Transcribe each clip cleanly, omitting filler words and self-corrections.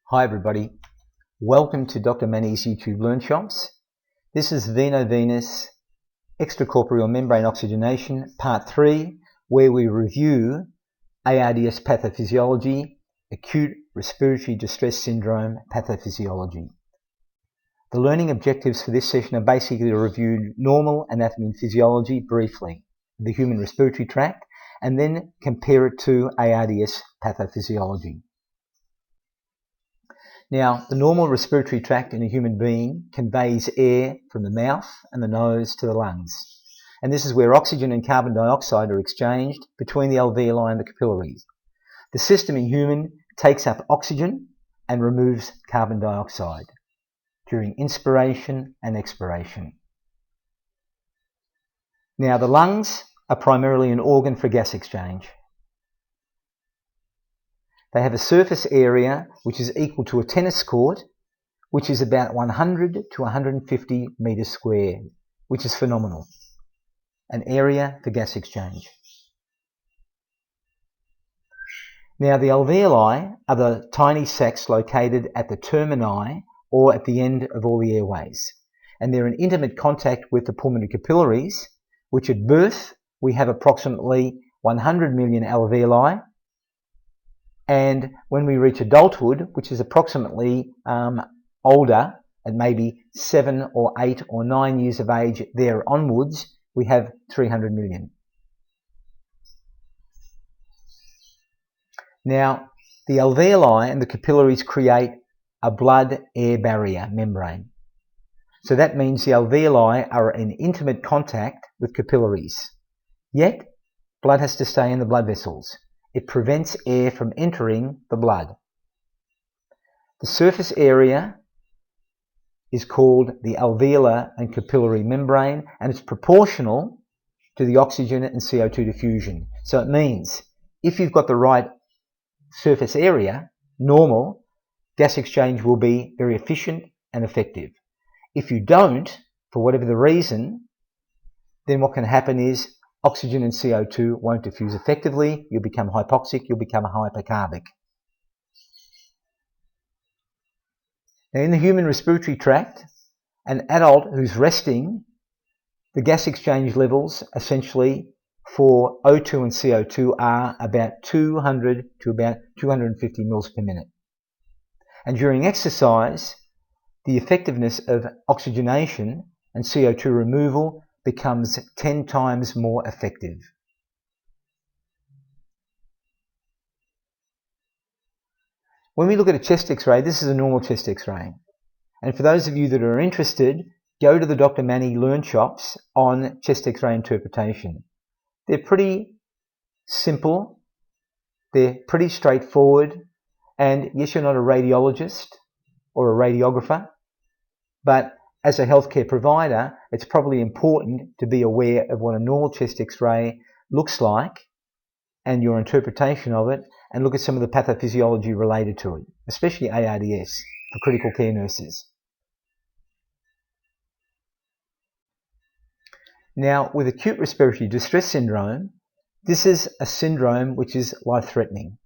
Hi everybody, welcome to Dr Manny's YouTube Learnshops. This is veno-venous extracorporeal membrane oxygenation part 3, where we review A.R.D.S pathophysiology, acute respiratory distress syndrome pathophysiology. The learning objectives for this session are basically to review normal anatomy and physiology briefly, the human respiratory tract, and then compare it to A.R.D.S pathophysiology. Now, the normal respiratory tract in a human being conveys air from the mouth and the nose to the lungs. And this is where oxygen and carbon dioxide are exchanged between the alveoli and the capillaries. The system in human takes up oxygen and removes carbon dioxide during inspiration and expiration. Now, the lungs are primarily an organ for gas exchange. They have a surface area which is equal to a tennis court, which is about 100 to 150 metres square, which is phenomenal. An area for gas exchange. Now, the alveoli are the tiny sacs located at the termini or at the end of all the airways. And they're in intimate contact with the pulmonary capillaries, which at birth we have approximately 100 million alveoli. And when we reach adulthood, which is approximately older, at maybe 7 or 8 or 9 years of age there onwards, we have 300 million. Now, the alveoli and the capillaries create a blood-air barrier membrane. So that means the alveoli are in intimate contact with capillaries. Yet, blood has to stay in the blood vessels. It prevents air from entering the blood. The surface area is called the alveolar and capillary membrane, and it's proportional to the oxygen and CO2 diffusion. So it means if you've got the right surface area, normal, gas exchange will be very efficient and effective. If you don't, for whatever the reason, then what can happen is oxygen and CO2 won't diffuse effectively, you'll become hypoxic, you'll become hypercarbic. Now, in the human respiratory tract, an adult who's resting, the gas exchange levels essentially for O2 and CO2 are about 200 to about 250 mils per minute. And during exercise, the effectiveness of oxygenation and CO2 removal becomes 10 times more effective. When we look at a chest x-ray, this is a normal chest x-ray. And for those of you that are interested, go to the Dr Manny Learnshops on chest x-ray interpretation. They're pretty simple, they're pretty straightforward, and yes, you're not a radiologist or a radiographer, but as a healthcare provider, it's probably important to be aware of what a normal chest x-ray looks like and your interpretation of it, and look at some of the pathophysiology related to it, especially A.R.D.S for critical care nurses. Now, with acute respiratory distress syndrome, this is a syndrome which is life-threatening.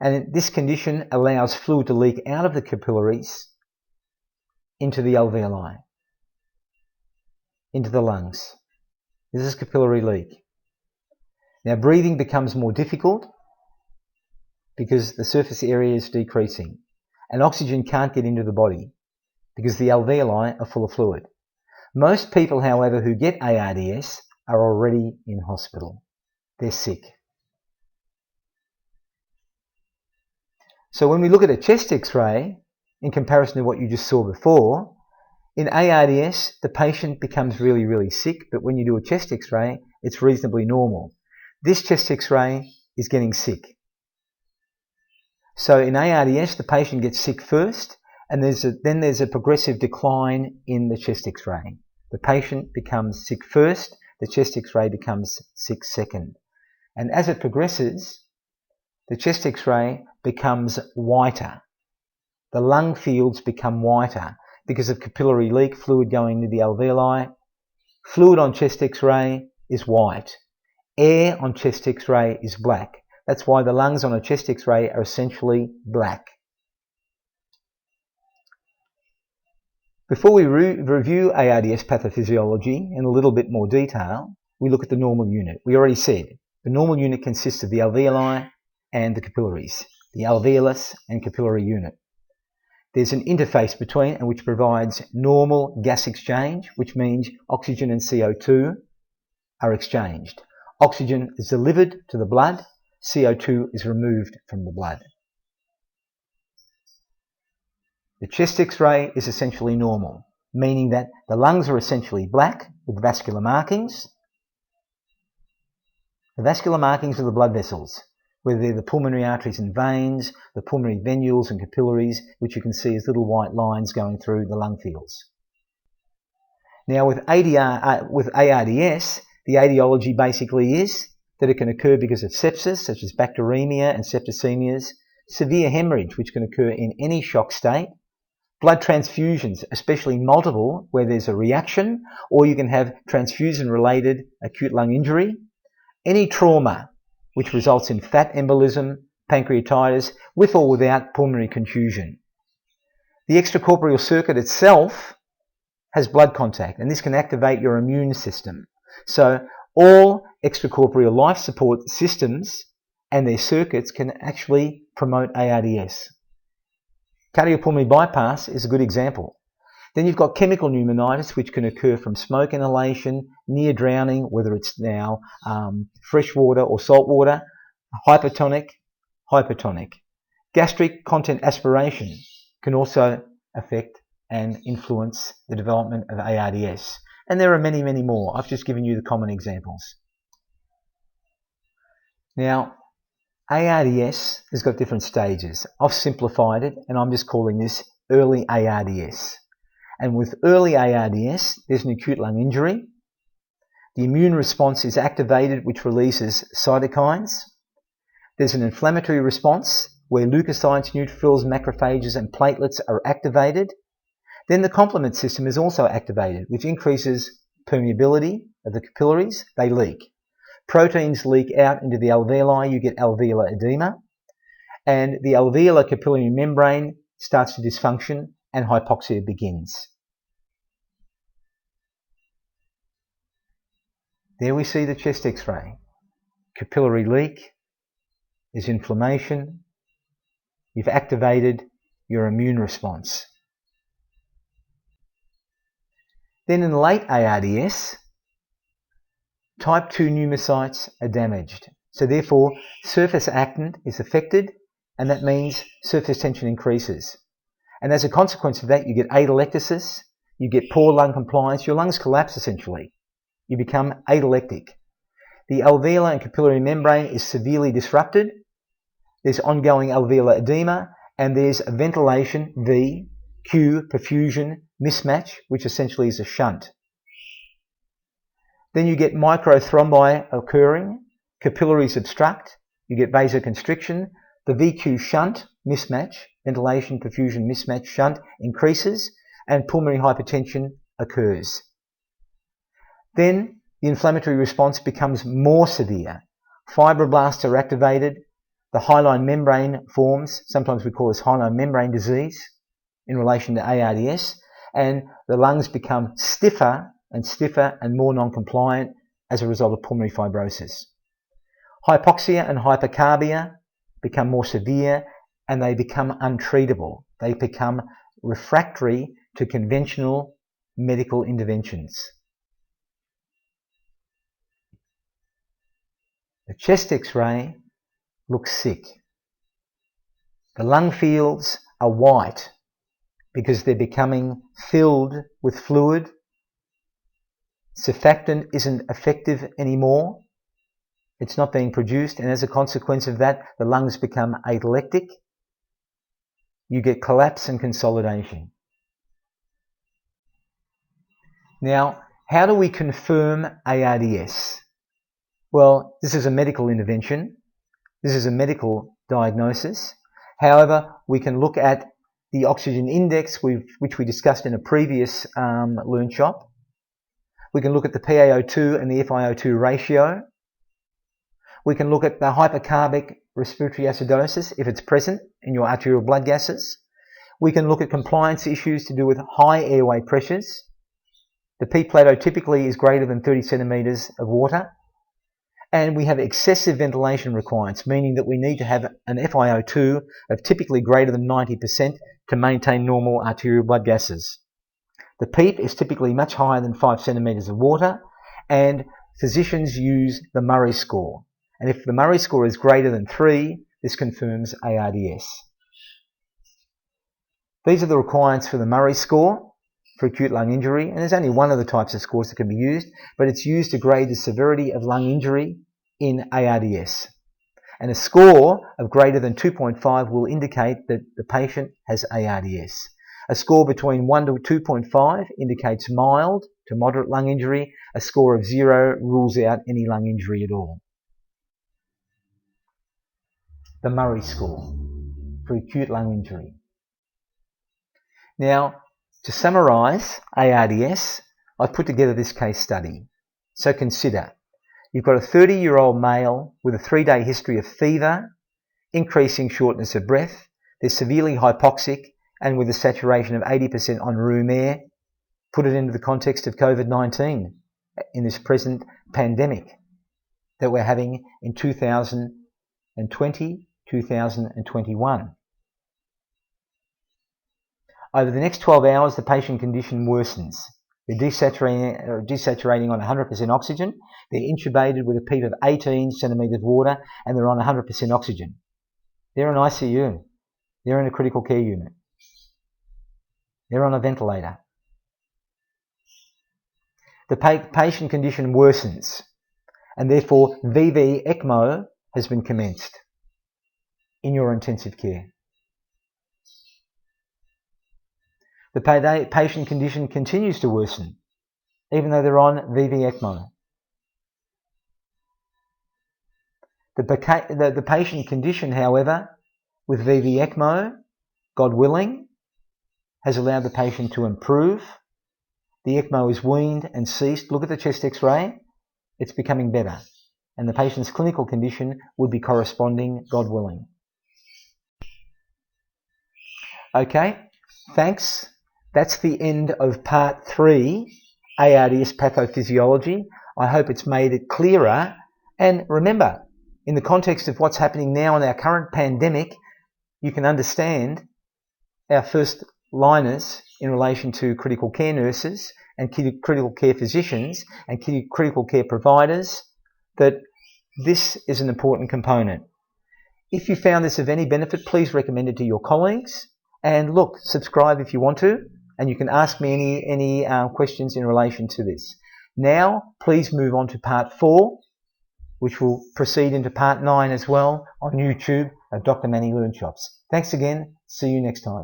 And this condition allows fluid to leak out of the capillaries into the alveoli, into the lungs. This is capillary leak. Now, breathing becomes more difficult because the surface area is decreasing and oxygen can't get into the body because the alveoli are full of fluid. Most people, however, who get A.R.D.S are already in hospital. They're sick. So when we look at a chest x-ray, in comparison to what you just saw before, in A.R.D.S, the patient becomes really, really sick, but when you do a chest x-ray, it's reasonably normal. This chest x-ray is getting sick. So in A.R.D.S, the patient gets sick first, and then there's a progressive decline in the chest x-ray. The patient becomes sick first, the chest x-ray becomes sick second. And as it progresses, the chest x-ray becomes whiter. The lung fields become whiter because of capillary leak, fluid going into the alveoli. Fluid on chest x-ray is white. Air on chest x-ray is black. That's why the lungs on a chest x-ray are essentially black. Before we review ARDS pathophysiology in a little bit more detail, we look at the normal unit. We already said the normal unit consists of the alveoli and the capillaries, the alveolus and capillary unit. There's an interface between and which provides normal gas exchange, which means oxygen and CO2 are exchanged. Oxygen is delivered to the blood, CO2 is removed from the blood. The chest X-ray is essentially normal, meaning that the lungs are essentially black with vascular markings. The vascular markings are the blood vessels, whether they're the pulmonary arteries and veins, the pulmonary venules and capillaries, which you can see as little white lines going through the lung fields. Now with ARDS, the etiology basically is that it can occur because of sepsis, such as bacteremia and septicemias, severe hemorrhage, which can occur in any shock state, blood transfusions, especially multiple, where there's a reaction, or you can have transfusion-related acute lung injury, any trauma, which results in fat embolism, pancreatitis, with or without pulmonary contusion. The extracorporeal circuit itself has blood contact, and this can activate your immune system. So all extracorporeal life support systems and their circuits can actually promote ARDS. Cardiopulmonary bypass is a good example. Then you've got chemical pneumonitis, which can occur from smoke inhalation, near drowning, whether it's now fresh water or salt water, hypertonic. Gastric content aspiration can also affect and influence the development of ARDS. And there are many, many more. I've just given you the common examples. Now, ARDS has got different stages. I've simplified it and I'm just calling this early ARDS. And with early ARDS, there's an acute lung injury. The immune response is activated, which releases cytokines. There's an inflammatory response where leukocytes, neutrophils, macrophages and platelets are activated. Then the complement system is also activated, which increases permeability of the capillaries. They leak. Proteins leak out into the alveoli, you get alveolar edema, and the alveolar capillary membrane starts to dysfunction and hypoxia begins. There we see the chest X-ray. Capillary leak, there's inflammation, you've activated your immune response. Then in late ARDS, type 2 pneumocytes are damaged. So therefore, surface actin is affected, and that means surface tension increases. And as a consequence of that, you get atelectasis, you get poor lung compliance, your lungs collapse essentially. You become atelectic. The alveolar and capillary membrane is severely disrupted. There's ongoing alveolar edema, and there's a ventilation, V, Q, perfusion, mismatch, which essentially is a shunt. Then you get microthrombi occurring, capillaries obstruct, you get vasoconstriction, the VQ shunt, mismatch, ventilation, perfusion, mismatch, shunt increases, and pulmonary hypertension occurs. Then the inflammatory response becomes more severe. Fibroblasts are activated, the hyaline membrane forms, sometimes we call this hyaline membrane disease in relation to ARDS, and the lungs become stiffer and more non-compliant as a result of pulmonary fibrosis. Hypoxia and hypercarbia become more severe and they become untreatable. They become refractory to conventional medical interventions. The chest X-ray looks sick. The lung fields are white because they're becoming filled with fluid. Surfactant isn't effective anymore. It's not being produced, and as a consequence of that, the lungs become atelectic. You get collapse and consolidation. Now, how do we confirm ARDS? Well, this is a medical intervention. This is a medical diagnosis. However, we can look at the oxygen index, which we discussed in a previous Learnshop. We can look at the PaO2 and the FiO2 ratio. We can look at the hypercarbic respiratory acidosis if it's present in your arterial blood gases. We can look at compliance issues to do with high airway pressures. The peak plateau typically is greater than 30 centimetres of water. And we have excessive ventilation requirements, meaning that we need to have an FiO2 of typically greater than 90% to maintain normal arterial blood gases. The PEEP is typically much higher than 5 centimetres of water, and physicians use the Murray score. And if the Murray score is greater than 3, this confirms ARDS. These are the requirements for the Murray score for acute lung injury, and there's only one of the types of scores that can be used, but it's used to grade the severity of lung injury in ARDS. And a score of greater than 2.5 will indicate that the patient has ARDS. A score between 1 to 2.5 indicates mild to moderate lung injury. A score of 0 rules out any lung injury at all. The Murray score for acute lung injury. Now, to summarise ARDS, I've put together this case study. So consider, you've got a 30-year-old male with a 3-day history of fever, increasing shortness of breath, they're severely hypoxic, and with a saturation of 80% on room air. Put it into the context of COVID-19 in this present pandemic that we're having in 2020, 2021. Over the next 12 hours, the patient condition worsens. They're desaturating on 100% oxygen. They're intubated with a PEEP of 18 centimetres of water, and they're on 100% oxygen. They're in ICU. They're in a critical care unit. They're on a ventilator. The patient condition worsens, and therefore VV ECMO has been commenced in your intensive care. The patient condition continues to worsen, even though they're on VV ECMO. The patient condition, however, with VV ECMO, God willing, has allowed the patient to improve. The ECMO is weaned and ceased. Look at the chest x-ray. It's becoming better. And the patient's clinical condition would be corresponding, God willing. Okay, thanks. That's the end of part 3, ARDS pathophysiology. I hope it's made it clearer. And remember, in the context of what's happening now in our current pandemic, you can understand our first liners in relation to critical care nurses and critical care physicians and critical care providers, that this is an important component. If you found this of any benefit, please recommend it to your colleagues. And look, subscribe if you want to, and you can ask me any questions in relation to this. Now, please move on to part 4, which will proceed into part 9 as well on YouTube at Dr Manny Learnshops. Thanks again. See you next time.